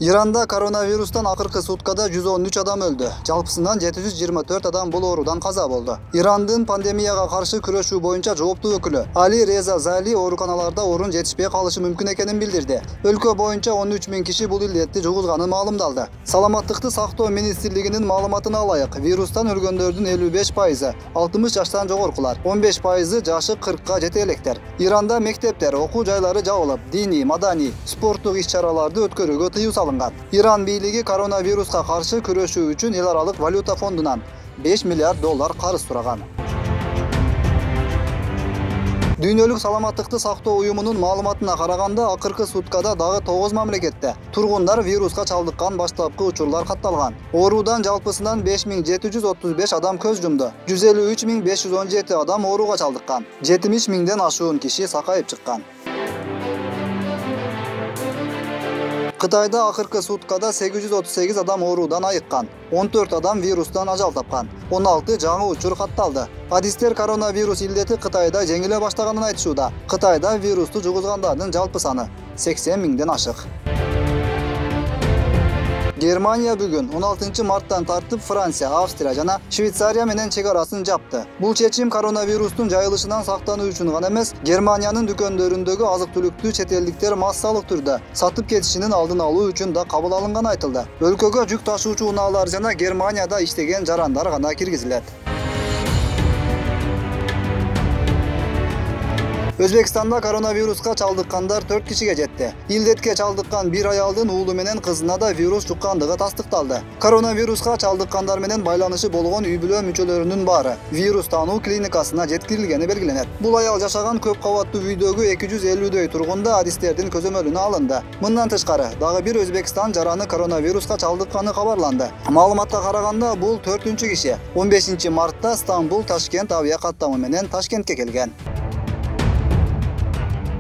İranda koronavirustan akırkı sutkada 113 adam öldü. Жалпысынан 724 adam бұл орудан каза болды. İrandın pandemiyaga karşı күрөшүү боюнча жооптуу өкүлү Ali Reza Zali ооруканаларда орун жетишпей калышы мүмкүн экенин билдирди. Өлкө боюнча 13 000 киши бул илдетти жугузганы маалымдалды. Саламаттыкты сактоо министрлигинин маалыматына алайык, вирустан өлгөндөрдүн 55%, 60 жаштан жогоркулар, 15% жашы 40ка жете электер. İranda мектептер, окуу жайлары жабылып, диний, мадани, спорттук иш-чараларды өткөрүүгө тыюу салынган. İran бийлиги коронавируска каршы күрөшүү үчүн эл аралык валюта фондунан $5 миллиард карыз сураган. Дүйнөлүк саламаттыкты сактоо уюмунун маалыматына караганда, акыркы суткада дагы 9 мамлекетте тургундар вируска чалдыккан баштапкы учурлар катталган. Оорудан жалпысынан 5735 адам көз жумду. 153517 адам ооруга чалдыккан. 70 000ден ашуун киши сакайып чыккан. Кытайда акыркы суткада 838 адам оорудан айыккан, 14 адам вирустан ажал тапкан, 16 жаңы учур катталды. Адистер коронавирус илдети Кытайда жеңиле баштаганын айтышууда. Кытайда вирусту жугузгандардын жалпы саны 80 000ден ашык. Германия бүгүн 16 марттан тартып Франция, Австрия жана Швейцария менен чек арасын жапты. Бул чечим коронавирустун жайылышынан сактануу үчүн гана эмес, Германиянын дүкөндөрүндөгү азык-түлүктү чет элдиктер массалык түрдө сатып кетишинин алдын алуу үчүн да кабыл алынганы айтылды. Өлкөгө жүк ташуучу унаалар жана Германияда иштеген жарандар гана киргизилет. Өзбекстанда коронавируска чалдыккандар 4 кишиге жетти. Илдетке чалдыккан bir аялдын уулу менен кызына да вирус жуккандыгы тастыкталды. Коронавируска чалдыккандар менен байланышы болгон үй-бүлө мүчөлөрүнүн баары вирус таануу клиникасына жеткирилгени белгиленет. Бул аял жашаган көп кабаттуу үйдөгү 250дөй тургунда адистердин көзөмөлүнө алынды. Мындан тышкары, дагы бир Өзбекстан жараны коронавируска чалдыкканы кабарланды. Маалыматка караганда, бул 4-киши. 15 мартта Стамбул Ташкент авиа каттамы менен Ташкентке келген.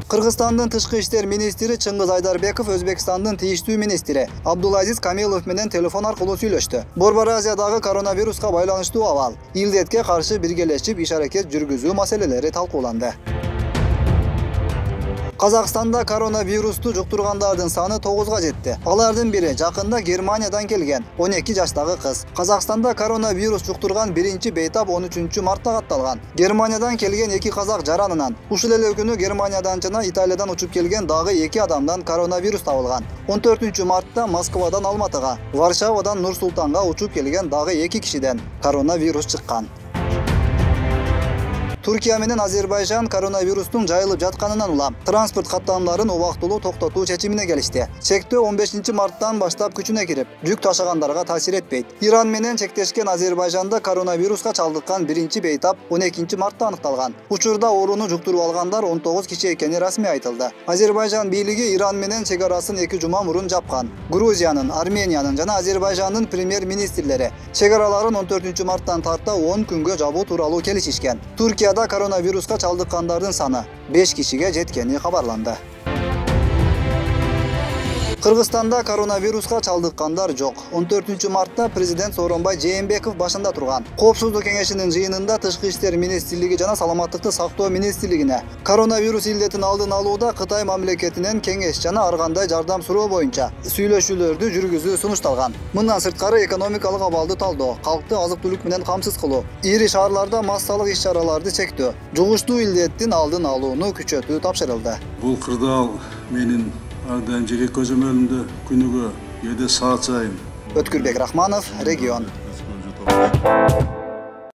Кыргызстандын тышкы иштер министри Чыңгыз Айдарбеков Өзбекстандын тийиштүү министри Абдулазиз Камилов менен телефон аркылуу сүйлөштү. Борбор Азиядагы коронавируска байланыштуу абал, илдетке каршы биргелешип иш-аракет жүргүзүү маселелери талкууланды. Казакстанда коронавирусту жуктургандардын саны 9га жетти. Алардын бири жакында Германиядан келген 12 жаштагы кыз. Казакстанда коронавирус жуктурган биринчи бейтап 13 мартта катталган. Германиядан келген 2 казак жаранынан, ушул эле күнү Германиядан жана Италиядан учуп келген дагы 2 адамдан коронавирус табылган. 14 мартта Москвадан Алматыга, Варшавадан Нур-Султанга учуп келген дагы 2 кишиден коронавирус чыккан. Түркия менен Азербайжан коронавирустун жайылып жатканынан улам транспорт каттамдарын убактылуу токтотуу чечимине келишти. Чектөө 15 марттан баштап күчүнө кирип, жүк ташагандарга таасир этпейт. Иран менен чектешкен Азербайжанда коронавируска чалдыккан биринчи бейтап 12 мартта аныкталган. Учурда ооруну жуктуруп алгандар 19 киши экени расмий айтылды. Азербайжан бийлиги Иран менен чек арасын 2 жума мурун жапкан. Грузиянын, Армениянын жана Азербайжандын премьер-министрлери чек араларын 14 марттан тарта 10 күнгө жабуу тууралуу келишишкен. Түркия коронавируска чалдыккандардын саны 5 кишиге жеткени кабарланды. Кыргызстанда коронавируска чалдыккандар жок. 14 мартта президент Сооронбай Жээнбеков башында турган Коопсуздук кеңешинин жыйынында Тышкы иштер министрлиги жана Саламаттыкты сактоо министрлигине коронавирус илдетин алдын алууда Кытай мамлекетинен кеңеш жана ар кандай жардам суроо боюнча сүйлөшүүлөрдү жүргүзүү сунушталган. Мындан сырткары экономикалык абалды талдоо, калкты азык-түлүк менен камсыз кылуу, ири шаарларда массалык иш-чараларды чектөө, жугуштуу илдеттин алдын алууну күчөтүү тапшырылды. Бул кырдаал менин ардайым жеке көзөмөлүмдө күнүгө 7 саат сайын. Өткүрбек Рахманов, Регион.